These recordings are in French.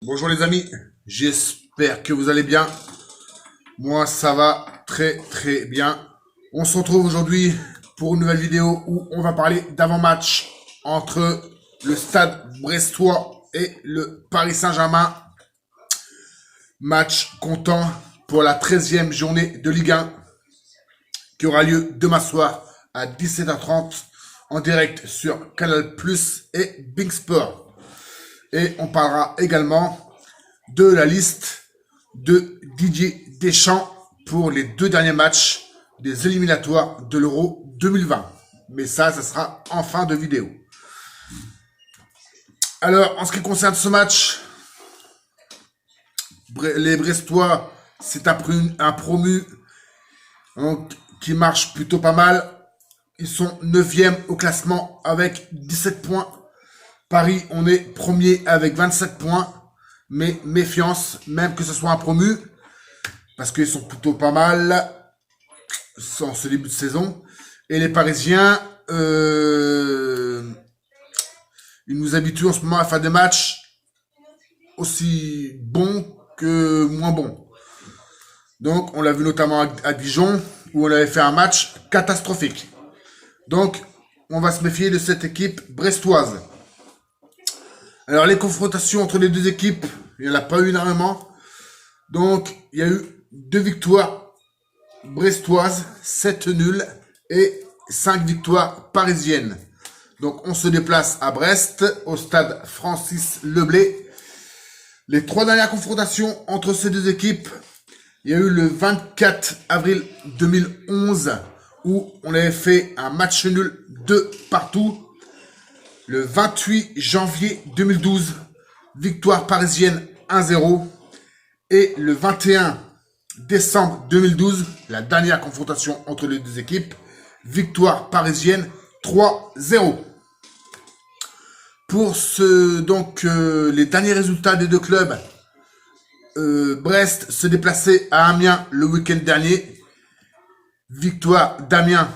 Bonjour les amis, j'espère que vous allez bien. Moi ça va très bien. On se retrouve aujourd'hui pour une nouvelle vidéo où on va parler d'avant-match entre le Stade Brestois et le Paris Saint-Germain. Match comptant pour la 13e journée de Ligue 1 qui aura lieu demain soir à 17h30 en direct sur Canal+ et Bing Sport. Et on parlera également de la liste de Didier Deschamps pour les 2 derniers matchs des éliminatoires de l'Euro 2020. Mais ça sera en fin de vidéo. Alors, en ce qui concerne ce match, les Brestois, c'est un promu donc, qui marche plutôt pas mal. Ils sont 9e au classement avec 17 points. Paris, on est premier avec 27 points. Mais méfiance, même que ce soit un promu, parce qu'ils sont plutôt pas mal en ce début de saison. Et les Parisiens, ils nous habituent en ce moment à faire des matchs aussi bons que moins bons. Donc, on l'a vu notamment à Dijon, où on avait fait un match catastrophique. Donc, on va se méfier de cette équipe brestoise. Alors, les confrontations entre les deux équipes, il n'y en a pas eu énormément. Donc, il y a eu 2 victoires brestoises, 7 nuls et 5 victoires parisiennes. Donc, on se déplace à Brest, au stade Francis Leblay. Les 3 dernières confrontations entre ces deux équipes, il y a eu le 24 avril 2011, où on avait fait un match nul 2 partout. Le 28 janvier 2012, victoire parisienne 1-0. Et le 21 décembre 2012, la dernière confrontation entre les deux équipes, victoire parisienne 3-0. Pour les derniers résultats des deux clubs, Brest se déplaçait à Amiens le week-end dernier. Victoire d'Amiens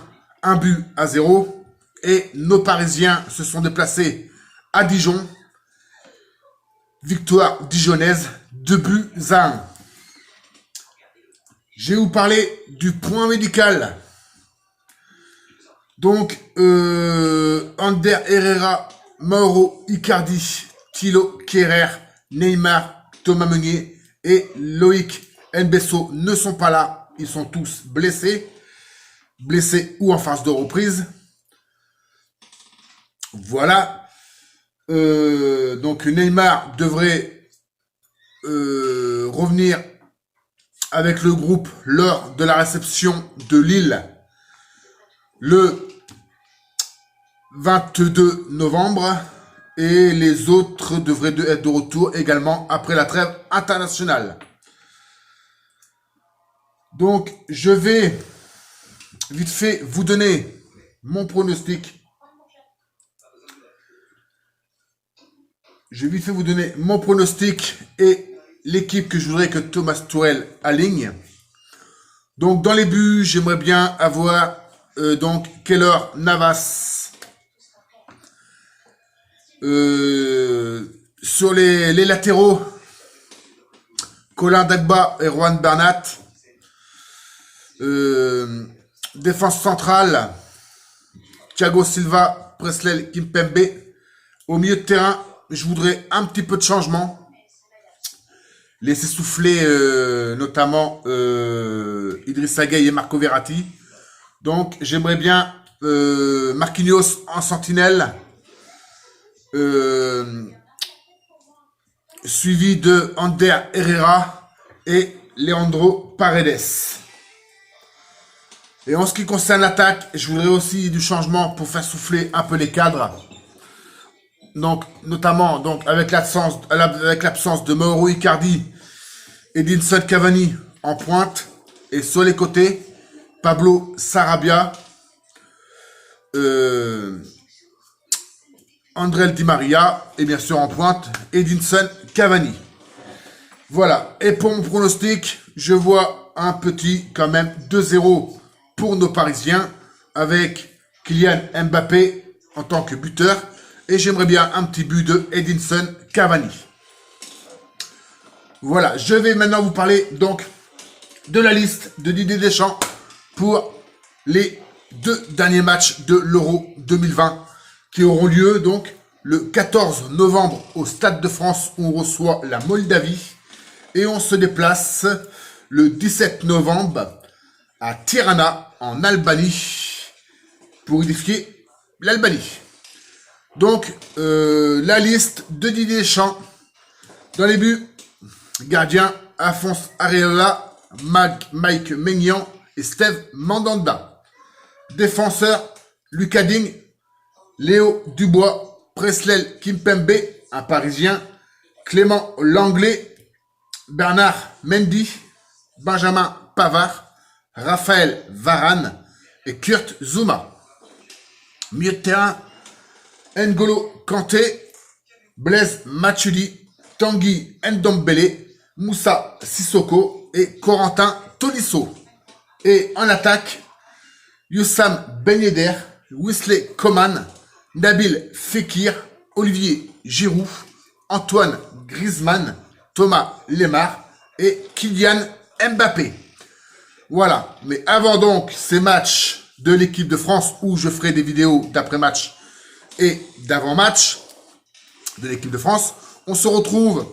1-0. Et nos Parisiens se sont déplacés à Dijon. Victoire dijonnaise 2-1. Je vais vous parler du point médical. Donc, Ander Herrera, Mauro Icardi, Thilo Kehrer, Neymar, Thomas Meunier et Loïc Nbesso ne sont pas là. Ils sont tous blessés. Blessés ou en phase de reprise. Voilà. Donc Neymar devrait revenir avec le groupe lors de la réception de Lille le 22 novembre. Et les autres devraient être de retour également après la trêve internationale. Donc je vais vite fait vous donner mon pronostic. Je vais vite fait vous donner mon pronostic et l'équipe que je voudrais que Thomas Tuchel aligne. Donc dans les buts, j'aimerais bien avoir Keylor Navas. Sur les latéraux, Colin Dagba et Juan Bernat. Défense centrale, Thiago Silva, Presnel Kimpembe. Au milieu de terrain, je voudrais un petit peu de changement. Laisser souffler notamment Idrissa Gueye et Marco Verratti. Donc j'aimerais bien Marquinhos en sentinelle. Suivi de Ander Herrera et Leandro Paredes. Et en ce qui concerne l'attaque, je voudrais aussi du changement pour faire souffler un peu les cadres. Donc, notamment avec l'absence de Mauro Icardi et d'Edinson Cavani en pointe. Et sur les côtés, Pablo Sarabia, André Di Maria et bien sûr en pointe, Edinson Cavani. Voilà. Et pour mon pronostic, je vois un petit quand même 2-0 pour nos Parisiens avec Kylian Mbappé en tant que buteur. Et j'aimerais bien un petit but de Edinson Cavani. Voilà, je vais maintenant vous parler donc de la liste de Didier Deschamps pour les 2 derniers matchs de l'Euro 2020 qui auront lieu donc le 14 novembre au Stade de France où on reçoit la Moldavie et on se déplace le 17 novembre à Tirana en Albanie pour édifier l'Albanie. Donc la liste de Didier Deschamps dans les buts, gardien Alphonse Areola, Mike Maignan et Steve Mandanda. Défenseur, Lucas Digne, Léo Dubois, Presnel Kimpembe, un Parisien, Clément Langlais, Bernard Mendy, Benjamin Pavard, Raphaël Varane et Kurt Zouma. Milieu de terrain, N'Golo Kanté, Blaise Matuidi, Tanguy Ndombele, Moussa Sissoko et Corentin Tolisso. Et en attaque, Youssam Ben Yedder, Wesley Coman, Nabil Fekir, Olivier Giroud, Antoine Griezmann, Thomas Lemar et Kylian Mbappé. Voilà, mais avant donc ces matchs de l'équipe de France où je ferai des vidéos d'après-match et d'avant-match de l'équipe de France, on se retrouve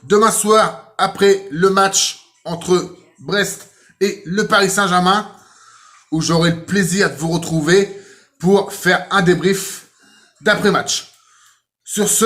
demain soir après le match entre Brest et le Paris Saint-Germain où j'aurai le plaisir de vous retrouver pour faire un débrief d'après-match. Sur ce,